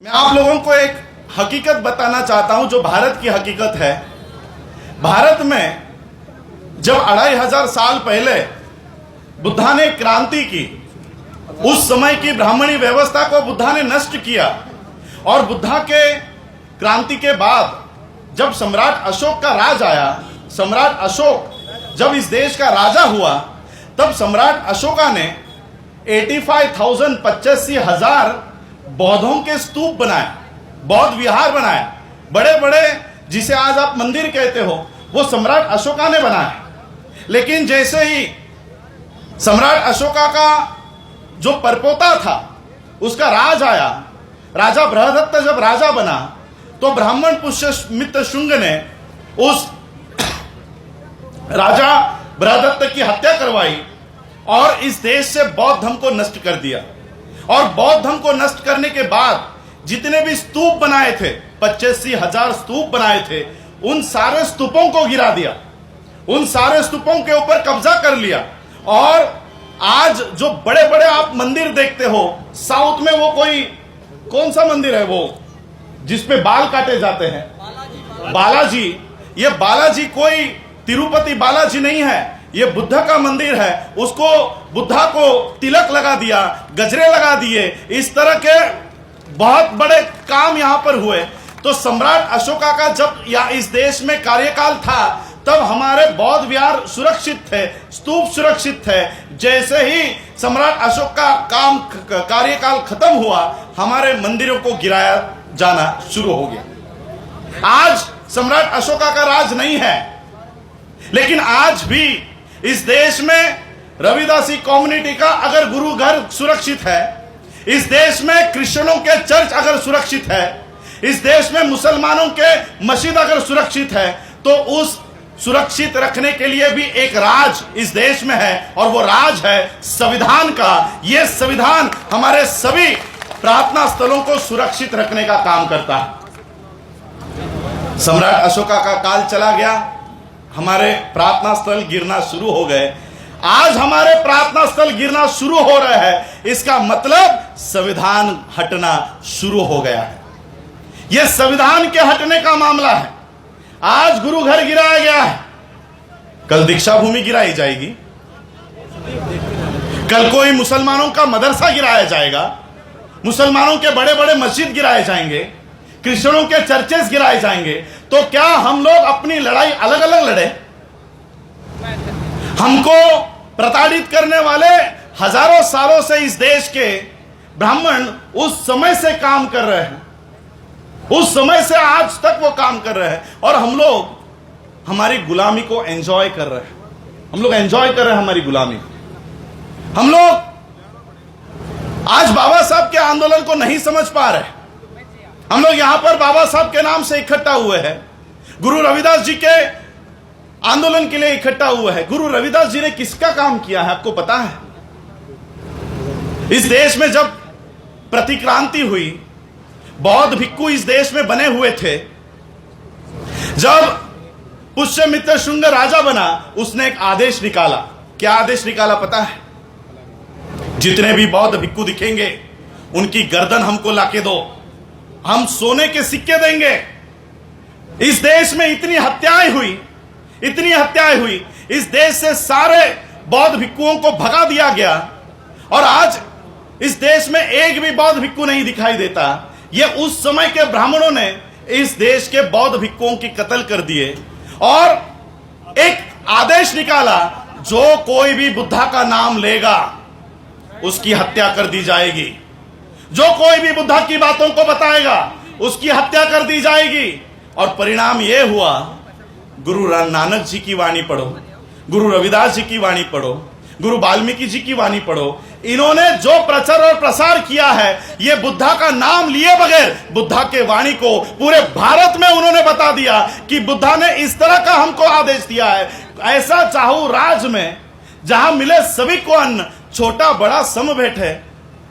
मैं आप लोगों को एक हकीकत बताना चाहता हूं जो भारत की हकीकत है। भारत में जब 2500 साल पहले बुद्धा ने क्रांति की, उस समय की ब्राह्मणी व्यवस्था को बुद्धा ने नष्ट किया। और बुद्धा के क्रांति के बाद जब सम्राट अशोक का राज आया, सम्राट अशोक जब इस देश का राजा हुआ, तब सम्राट अशोका ने 85,000 बौद्धों के स्तूप बनाए, बौद्ध विहार बनाए, बड़े बड़े, जिसे आज आप मंदिर कहते हो, वो सम्राट अशोका ने बनाए। लेकिन जैसे ही सम्राट अशोका का जो परपोता था उसका राज आया, राजा बृहदत्त जब राजा बना, तो ब्राह्मण पुष्यमित्र शुंग ने उस राजा बृहदत्त की हत्या करवाई और इस देश से बौद्ध धर्म को नष्ट कर दिया। और बौद्ध धर्म को नष्ट करने के बाद जितने भी स्तूप बनाए थे, 85,000 स्तूप बनाए थे, उन सारे स्तूपों को गिरा दिया, उन सारे स्तूपों के ऊपर कब्जा कर लिया। और आज जो बड़े बड़े आप मंदिर देखते हो, साउथ में वो कोई कौन सा मंदिर है वो जिसपे बाल काटे जाते हैं, बालाजी। ये बालाजी कोई तिरुपति बालाजी नहीं है, ये बुद्ध का मंदिर है। उसको बुद्धा को तिलक लगा दिया, गजरे लगा दिए, इस तरह के बहुत बड़े काम यहां पर हुए। तो सम्राट अशोका का जब इस देश में कार्यकाल था, तब हमारे बौद्ध विहार सुरक्षित थे, स्तूप सुरक्षित थे। जैसे ही सम्राट अशोक का कार्यकाल खत्म हुआ, हमारे मंदिरों को गिराया जाना शुरू हो गया। आज सम्राट अशोका का राज नहीं है, लेकिन आज भी इस देश में रविदासी कम्युनिटी का अगर गुरु घर सुरक्षित है, इस देश में क्रिश्चियनों के चर्च अगर सुरक्षित है, इस देश में मुसलमानों के मस्जिद अगर सुरक्षित है, तो उस सुरक्षित रखने के लिए भी एक राज इस देश में है, और वो राज है संविधान का। ये संविधान हमारे सभी प्रार्थना स्थलों को सुरक्षित रखने का काम करता है। सम्राट अशोका का काल चला गया, हमारे प्रार्थना स्थल गिरना शुरू हो गए। आज हमारे प्रार्थना स्थल गिरना शुरू हो रहे हैं, इसका मतलब संविधान हटना शुरू हो गया है। यह संविधान के हटने का मामला है। आज गुरु घर गिराया गया है, कल दीक्षा भूमि गिराई जाएगी, कल कोई मुसलमानों का मदरसा गिराया जाएगा, मुसलमानों के बड़े बड़े मस्जिद गिराए जाएंगे, क्रिश्चियनों के चर्चेस गिराए जाएंगे। तो क्या हम लोग अपनी लड़ाई अलग अलग लड़े? हमको प्रताड़ित करने वाले हजारों सालों से इस देश के ब्राह्मण उस समय से काम कर रहे हैं, उस समय से आज तक वो काम कर रहे हैं, और हम लोग हमारी गुलामी को एंजॉय कर रहे हैं। हम लोग एंजॉय कर रहे हैं हमारी गुलामी। हम लोग आज बाबा साहब के आंदोलन को नहीं समझ पा रहे। हम लोग यहां पर बाबा साहब के नाम से इकट्ठा हुए हैं, गुरु रविदास जी के आंदोलन के लिए इकट्ठा हुए हैं। गुरु रविदास जी ने किसका काम किया है आपको पता है? इस देश में जब प्रतिक्रांति हुई, बौद्ध भिक्खु इस देश में बने हुए थे। जब पुष्यमित्र शुंग राजा बना, उसने एक आदेश निकाला। क्या आदेश निकाला पता है? जितने भी बौद्ध भिक्खु दिखेंगे उनकी गर्दन हमको लाके दो, हम सोने के सिक्के देंगे। इस देश में इतनी हत्याएं हुई, इतनी हत्याएं हुई, इस देश से सारे बौद्ध भिक्खुओं को भगा दिया गया, और आज इस देश में एक भी बौद्ध भिक्खु नहीं दिखाई देता। ये उस समय के ब्राह्मणों ने इस देश के बौद्ध भिक्खुओं की कत्ल कर दिए, और एक आदेश निकाला, जो कोई भी बुद्धा का नाम लेगा उसकी हत्या कर दी जाएगी, जो कोई भी बुद्धा की बातों को बताएगा उसकी हत्या कर दी जाएगी। और परिणाम यह हुआ, गुरु नानक जी की वाणी पढ़ो, गुरु रविदास जी की वाणी पढ़ो, गुरु वाल्मीकि जी की वाणी पढ़ो। इन्होंने जो प्रचार और प्रसार किया है, ये बुद्धा का नाम लिए बगैर बुद्धा के वाणी को पूरे भारत में उन्होंने बता दिया कि बुद्धा ने इस तरह का हमको आदेश दिया है। ऐसा चाहूं राज में जहां मिले सभी को अन्न, छोटा बड़ा सम बैठे,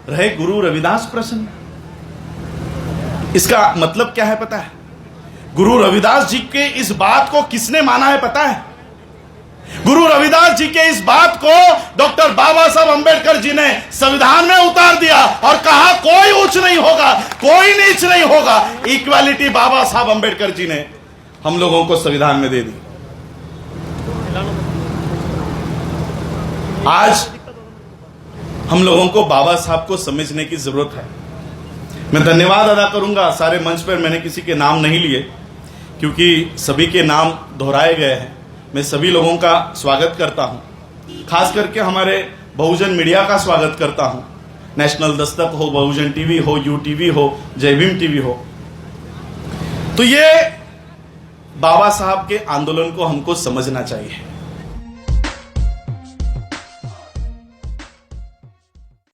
रहे गुरु रविदास प्रसन्न। इसका मतलब क्या है पता है? गुरु रविदास जी के इस बात को किसने माना है पता है? गुरु रविदास जी के इस बात को डॉक्टर बाबा साहब अंबेडकर जी ने संविधान में उतार दिया और कहा कोई उच्च नहीं होगा, कोई नीच कुछ नहीं होगा। इक्वालिटी बाबा साहब अंबेडकर जी ने हम लोगों को संविधान में दे दी। आज हम लोगों को बाबा साहब को समझने की जरूरत है। मैं धन्यवाद अदा करूंगा, सारे मंच पर मैंने किसी के नाम नहीं लिए क्योंकि सभी के नाम दोहराए गए हैं। मैं सभी लोगों का स्वागत करता हूं, खास करके हमारे बहुजन मीडिया का स्वागत करता हूं। नेशनल दस्तक हो, बहुजन टीवी हो, यू टीवी हो, जय भीम टीवी हो। तो ये बाबा साहब के आंदोलन को हमको समझना चाहिए।